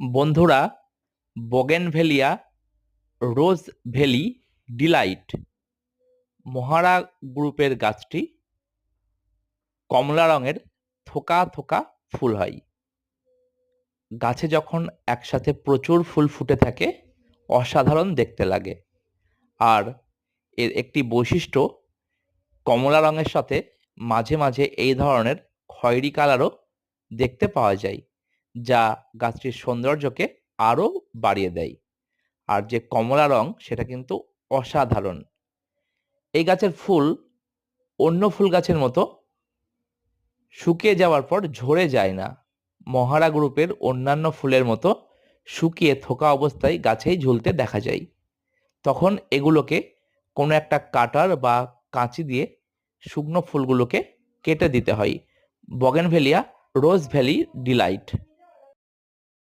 বন্ধুরা, বোগেনভেলিয়া রোজ valley Deloitte মহারা গ্রুপের গাছটি কমলা রঙের থোকা থোকা ফুল হয়। গাছে যখন একসাথে প্রচুর ফুল ফুটে থাকে অসাধারণ দেখতে লাগে। আর এর একটি বৈশিষ্ট্য, কমলা রঙের সাথে মাঝে মাঝে এই ধরনের খয়েরি কালারও দেখতে পাওয়া যায়, যা গাছটির সৌন্দর্যকে আরো বাড়িয়ে দেয়। আর যে কমলা রং সেটা কিন্তু অসাধারণ। এই গাছের ফুল অন্য ফুল গাছের মতো শুকিয়ে যাওয়ার পর ঝরে যায় না। মহারা গ্রুপের অন্যান্য ফুলের মতো শুকিয়ে থোকা অবস্থায় গাছেই ঝুলতে দেখা যায়। তখন এগুলোকে কোনো একটা কাটার বা কাঁচি দিয়ে শুকনো ফুলগুলোকে কেটে দিতে হয়। বগেনভেলিয়া রোজ ভ্যালি ডিলাইট।